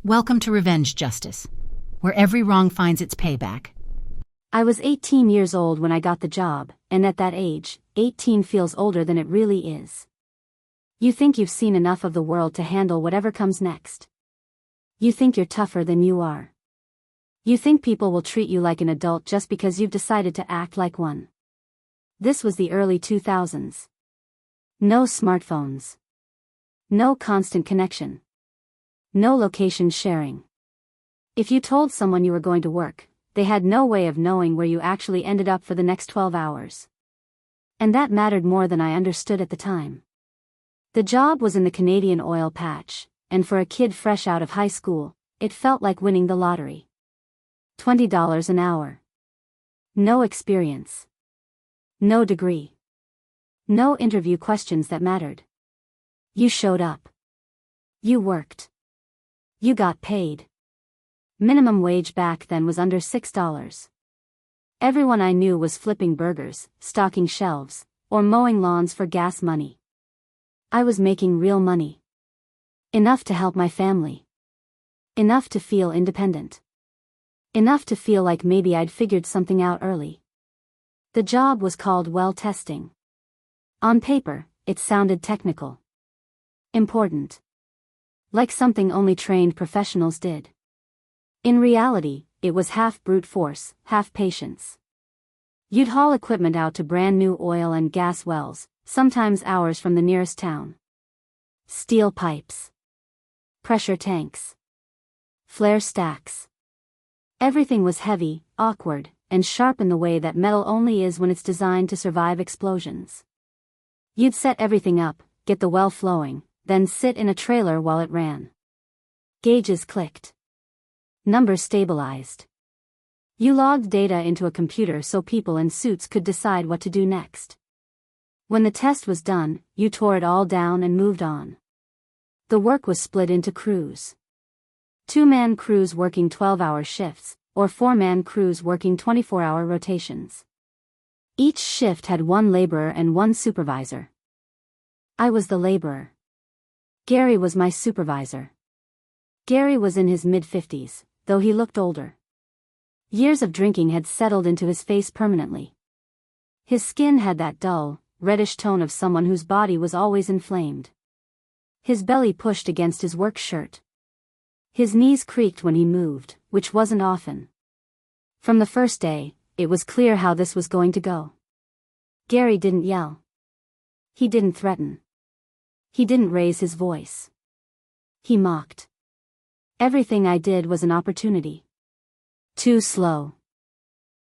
Welcome to Revenge Justice, where every wrong finds its payback. I was 18 years old when I got the job, and at that age, 18 feels older than it really is. You think you've seen enough of the world to handle whatever comes next. You think you're tougher than you are. You think people will treat you like an adult just because you've decided to act like one. This was the early 2000s. No smartphones. No constant connection. No location sharing. If you told someone you were going to work, they had no way of knowing where you actually ended up for the next 12 hours. And that mattered more than I understood at the time. The job was in the Canadian oil patch, and for a kid fresh out of high school, it felt like winning the lottery. $20 an hour. No experience. No degree. No interview questions that mattered. You showed up. You worked. You got paid. Minimum wage back then was under $6. Everyone I knew was flipping burgers, stocking shelves, or mowing lawns for gas money. I was making real money. Enough to help my family. Enough to feel independent. Enough to feel like maybe I'd figured something out early. The job was called well testing. On paper, it sounded technical. Important. Like something only trained professionals did. In reality, it was half brute force, half patience. You'd haul equipment out to brand new oil and gas wells, sometimes hours from the nearest town. Steel pipes. Pressure tanks. Flare stacks. Everything was heavy, awkward, and sharp in the way that metal only is when it's designed to survive explosions. You'd set everything up, get the well flowing, then sit in a trailer while it ran. Gauges clicked. Numbers stabilized. You logged data into a computer so people in suits could decide what to do next. When the test was done, you tore it all down and moved on. The work was split into crews. 2-man crews working 12-hour shifts, or 4-man crews working 24-hour rotations. Each shift had one laborer and one supervisor. I was the laborer. Gary was my supervisor. Gary was in his mid-50s, though he looked older. Years of drinking had settled into his face permanently. His skin had that dull, reddish tone of someone whose body was always inflamed. His belly pushed against his work shirt. His knees creaked when he moved, which wasn't often. From the first day, it was clear how this was going to go. Gary didn't yell. He didn't threaten. He didn't raise his voice. He mocked. Everything I did was an opportunity. Too slow.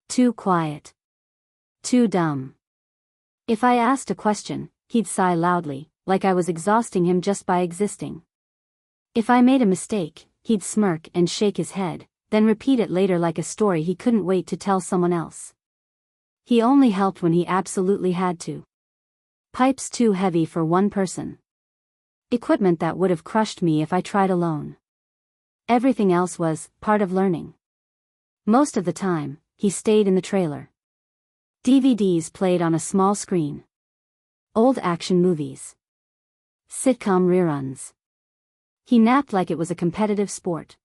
Too quiet. Too dumb. If I asked a question, he'd sigh loudly, like I was exhausting him just by existing. If I made a mistake, he'd smirk and shake his head, then repeat it later like a story he couldn't wait to tell someone else. He only helped when he absolutely had to. Pipes too heavy for one person. Equipment that would have crushed me if I tried alone. Everything else was part of learning. Most of the time, he stayed in the trailer. DVDs played on a small screen. Old action movies. Sitcom reruns. He napped like it was a competitive sport.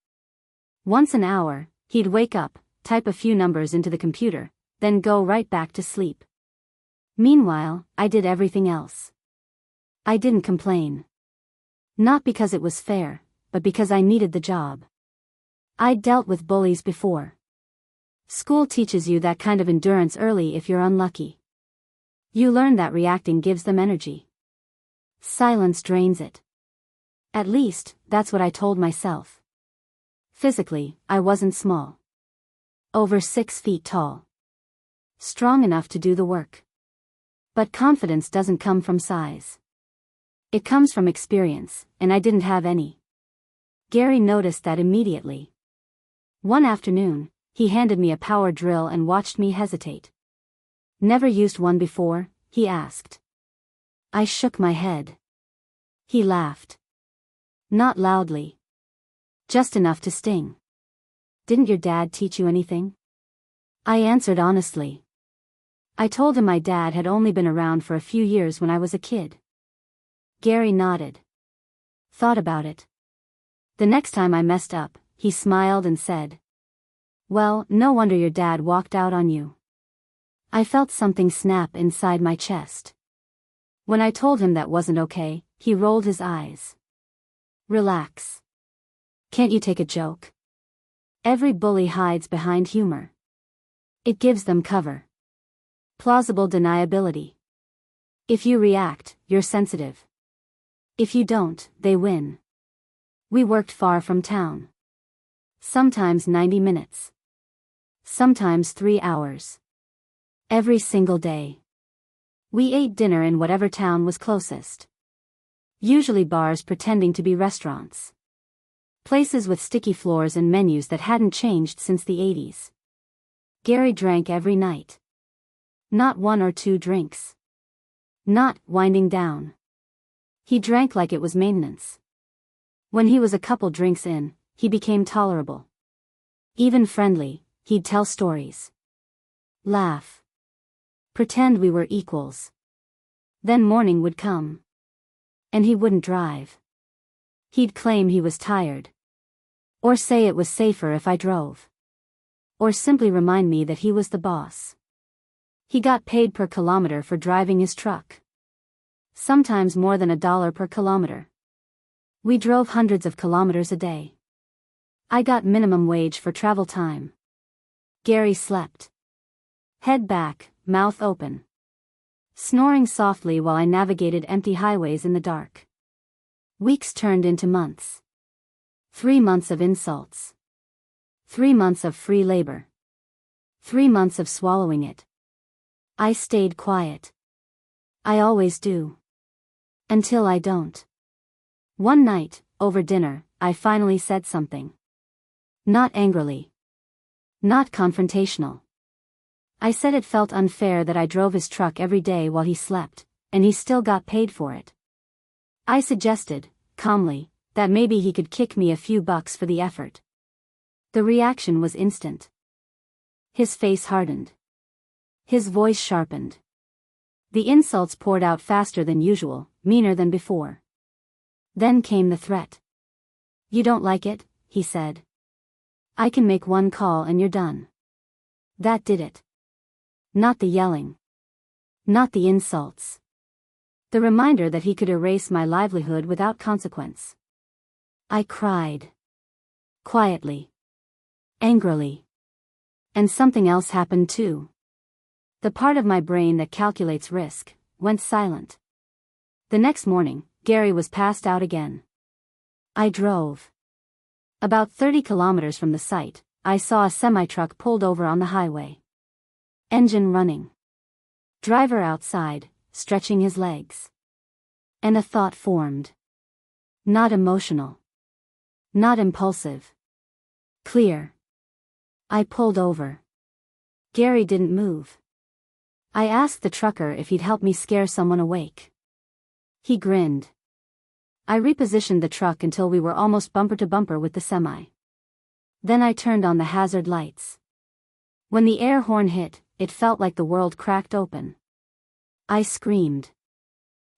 Once an hour, he'd wake up, type a few numbers into the computer, then go right back to sleep. Meanwhile, I did everything else. I didn't complain. Not because it was fair, but because I needed the job. I'd dealt with bullies before. School teaches you that kind of endurance early if you're unlucky. You learn that reacting gives them energy. Silence drains it. At least, that's what I told myself. Physically, I wasn't small. Over 6 feet tall. Strong enough to do the work. But confidence doesn't come from size. It comes from experience, and I didn't have any. Gary noticed that immediately. One afternoon, he handed me a power drill and watched me hesitate. Never used one before, he asked. I shook my head. He laughed. Not loudly. Just enough to sting. Didn't your dad teach you anything? I answered honestly. I told him my dad had only been around for a few years when I was a kid. Gary nodded. Thought about it. The next time I messed up, he smiled and said, "Well, no wonder your dad walked out on you." I felt something snap inside my chest. When I told him that wasn't okay, he rolled his eyes. "Relax. Can't you take a joke?" Every bully hides behind humor. It gives them cover. Plausible deniability. If you react, you're sensitive. If you don't, they win. We worked far from town. Sometimes 90 minutes. Sometimes 3 hours. Every single day. We ate dinner in whatever town was closest. Usually bars pretending to be restaurants. Places with sticky floors and menus that hadn't changed since the 80s. Gary drank every night. Not 1 or 2 drinks. Not winding down. He drank like it was maintenance. When he was a couple drinks in, he became tolerable. Even friendly, he'd tell stories. Laugh. Pretend we were equals. Then morning would come. And he wouldn't drive. He'd claim he was tired. Or say it was safer if I drove. Or simply remind me that he was the boss. He got paid per kilometer for driving his truck. Sometimes more than $1 per kilometer. We drove hundreds of kilometers a day. I got minimum wage for travel time. Gary slept. Head back, mouth open. Snoring softly while I navigated empty highways in the dark. Weeks turned into months. 3 months of insults. 3 months of free labor. 3 months of swallowing it. I stayed quiet. I always do. Until I don't. One night, over dinner, I finally said something. Not angrily. Not confrontational. I said it felt unfair that I drove his truck every day while he slept, and he still got paid for it. I suggested, calmly, that maybe he could kick me a few bucks for the effort. The reaction was instant. His face hardened. His voice sharpened. The insults poured out faster than usual, meaner than before. Then came the threat. "You don't like it," he said. "I can make 1 call and you're done." That did it. Not the yelling. Not the insults. The reminder that he could erase my livelihood without consequence. I cried. Quietly. Angrily. And something else happened too. The part of my brain that calculates risk went silent. The next morning, Gary was passed out again. I drove. About 30 kilometers from the site, I saw a semi-truck pulled over on the highway. Engine running. Driver outside, stretching his legs. And a thought formed. Not emotional. Not impulsive. Clear. I pulled over. Gary didn't move. I asked the trucker if he'd help me scare someone awake. He grinned. I repositioned the truck until we were almost bumper to bumper with the semi. Then I turned on the hazard lights. When the air horn hit, it felt like the world cracked open. I screamed.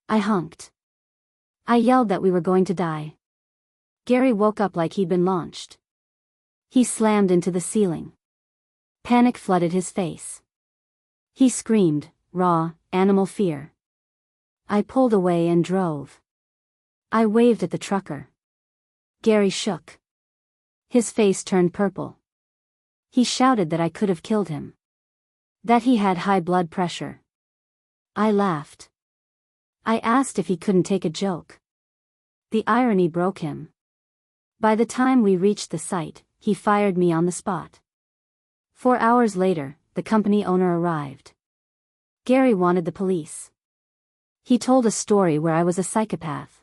I honked. I yelled that we were going to die. Gary woke up like he'd been launched. He slammed into the ceiling. Panic flooded his face. He screamed, raw, animal fear. I pulled away and drove. I waved at the trucker. Gary shook. His face turned purple. He shouted that I could have killed him. That he had high blood pressure. I laughed. I asked if he couldn't take a joke. The irony broke him. By the time we reached the site, he fired me on the spot. 4 hours later, the company owner arrived. Gary wanted the police. He told a story where I was a psychopath.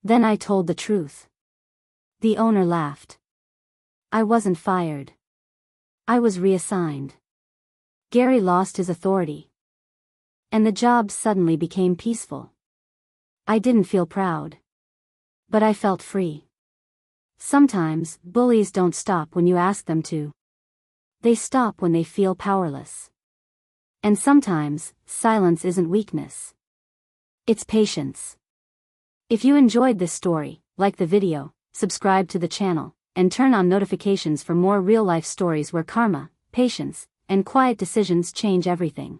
Then I told the truth. The owner laughed. I wasn't fired. I was reassigned. Gary lost his authority. And the job suddenly became peaceful. I didn't feel proud. But I felt free. Sometimes, bullies don't stop when you ask them to. They stop when they feel powerless. And sometimes, silence isn't weakness. It's patience. If you enjoyed this story, like the video, subscribe to the channel, and turn on notifications for more real-life stories where karma, patience, and quiet decisions change everything.